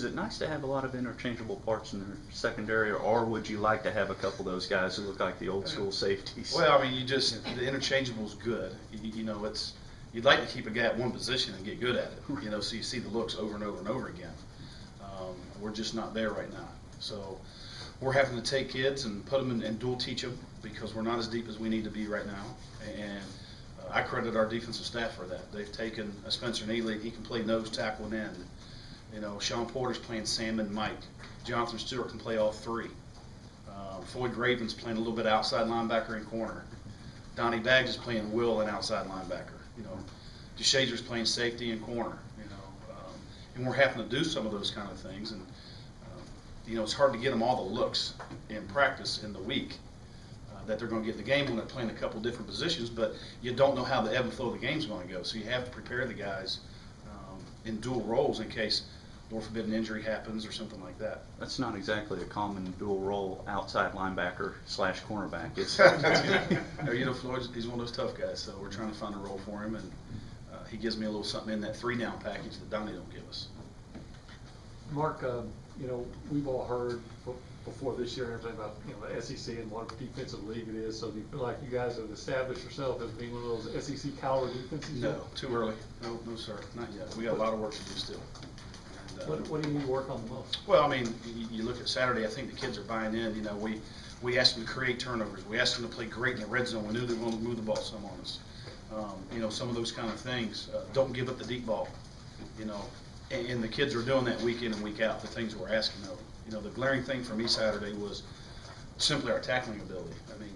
it nice to have a lot of interchangeable parts in the secondary, or would you like to have a couple of those guys who look like the old school safeties? Well, I mean, the interchangeable is good. You know, you'd like to keep a guy at one position and get good at it. You know, so you see the looks over and over and over again. We're just not there right now. So we're having to take kids and put them in and dual teach them because we're not as deep as we need to be right now. And I credit our defensive staff for that. They've taken a Spencer Neely. He can play nose tackle and end. You know, Sean Porter's playing Sam and Mike. Jonathan Stewart can play all three. Floyd Graven's playing a little bit outside linebacker and corner. Donnie Baggs is playing Will and outside linebacker. You know, DeShazer's playing safety and corner. You know, and we're having to do some of those kind of things. And you know, it's hard to get them all the looks in practice in the week that they're going to get in the game when they're playing a couple different positions. But you don't know how the ebb and flow of the game's going to go, so you have to prepare the guys in dual roles in case, Lord forbid, an injury happens or something like that. That's not exactly a common dual role outside linebacker / cornerback. It's you know, Floyd, he's one of those tough guys, so we're trying to find a role for him, and he gives me a little something in that 3-down package that Donnie don't give us. Mark, you know, we've all heard before this year and everything about, you know, the SEC and what a defensive league it is. So do you feel like you guys have established yourself as being one of those SEC caliber defenses? No, too early. No, sir, not yet. We got a lot of work to do still. And, what do you need to work on the most? Well, I mean, you look at Saturday. I think the kids are buying in. You know, we asked them to create turnovers. We asked them to play great in the red zone. We knew they were going to move the ball some on us. You know, some of those kind of things. Don't give up the deep ball. You know. And the kids are doing that week in and week out, the things we're asking of them. You know, the glaring thing for me Saturday was simply our tackling ability. I mean,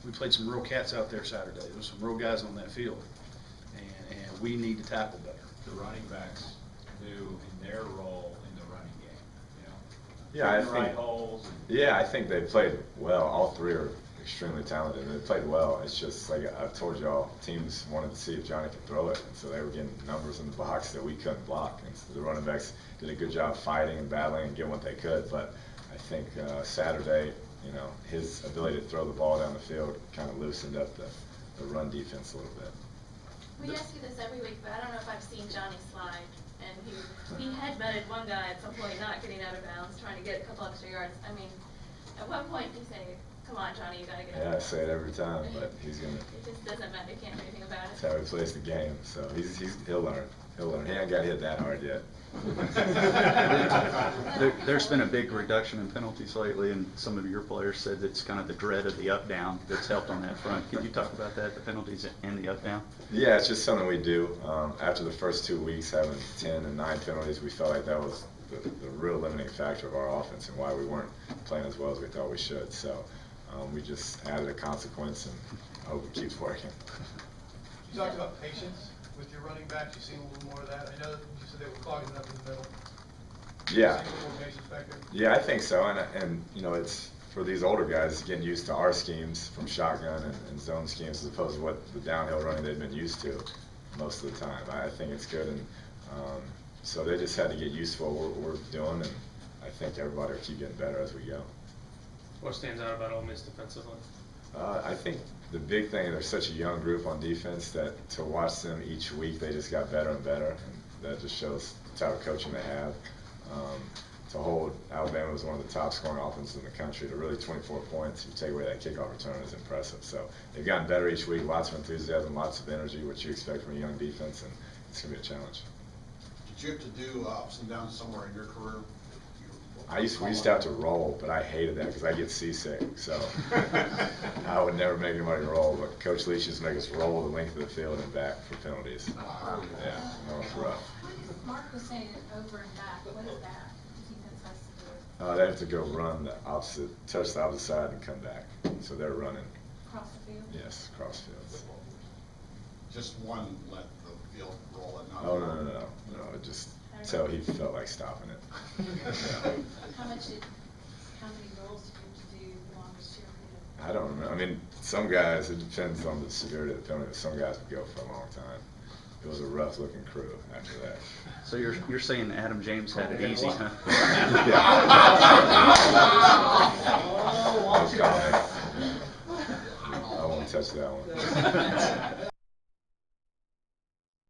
we played some real cats out there Saturday. There was some real guys on that field, and we need to tackle better. The running backs knew in their role in the running game, you know? Yeah, I think they played well. All three are extremely talented, and they played well. It's just like I've told y'all, teams wanted to see if Johnny could throw it, and so they were getting numbers in the box that we couldn't block. And so the running backs did a good job fighting and battling and getting what they could. But I think Saturday, you know, his ability to throw the ball down the field kind of loosened up the run defense a little bit. We ask you this every week, but I don't know if I've seen Johnny slide. And he headbutted one guy at some point, not getting out of bounds, trying to get a couple extra yards. I mean, at what point do you say, come on, Johnny, you got to get out? Yeah, I say it every time, but he's going to. It just doesn't matter. You can't do anything about it. That's how he plays the game. So he'll learn. He'll learn. He ain't got hit that hard yet. There's been a big reduction in penalties lately, and some of your players said it's kind of the dread of the up-down that's helped on that front. Could you talk about that, the penalties and the up-down? Yeah, it's just something we do. After the first 2 weeks having 10 and 9 penalties, we felt like that was the real limiting factor of our offense and why we weren't playing as well as we thought we should. So we just added a consequence, and I hope it keeps working. You talked about patience with your running backs. You've seen a little more of that. I know that you said they were clogging up in the middle. Yeah. Seen a little more patience back there? Yeah, I think so. And you know, it's for these older guys getting used to our schemes from shotgun and zone schemes as opposed to what the downhill running they've been used to most of the time. I think it's good, and so they just had to get used to what we're doing, and I think everybody will keep getting better as we go. What stands out about Ole Miss defensively? I think the big thing, they're such a young group on defense that to watch them each week, they just got better and better, and that just shows the type of coaching they have. To hold Alabama was one of the top scoring offenses in the country to really 24 points, if you take away that kickoff return, is impressive. So they've gotten better each week, lots of enthusiasm, lots of energy, what you expect from a young defense, and it's going to be a challenge. Did you have to do ups and downs somewhere in your career? We used to have to roll, but I hated that because I get seasick. So I would never make anybody roll. But Coach Leach used to make us roll the length of the field and back for penalties. Yeah, that was rough. Mark was saying over and back. What is that? The defense has to do? They have to go run the opposite, touch the opposite side and come back. So they're running. Across the field? Yes, cross fields. Just one let the field roll it, not. Oh, no. It just so he felt like stopping it. How many rolls did you do the longest year? I don't remember. I mean, some guys, it depends on the severity of the penalty, but some guys would go for a long time. It was a rough looking crew after that. So you're saying Adam James had it easy, huh? I won't touch that one.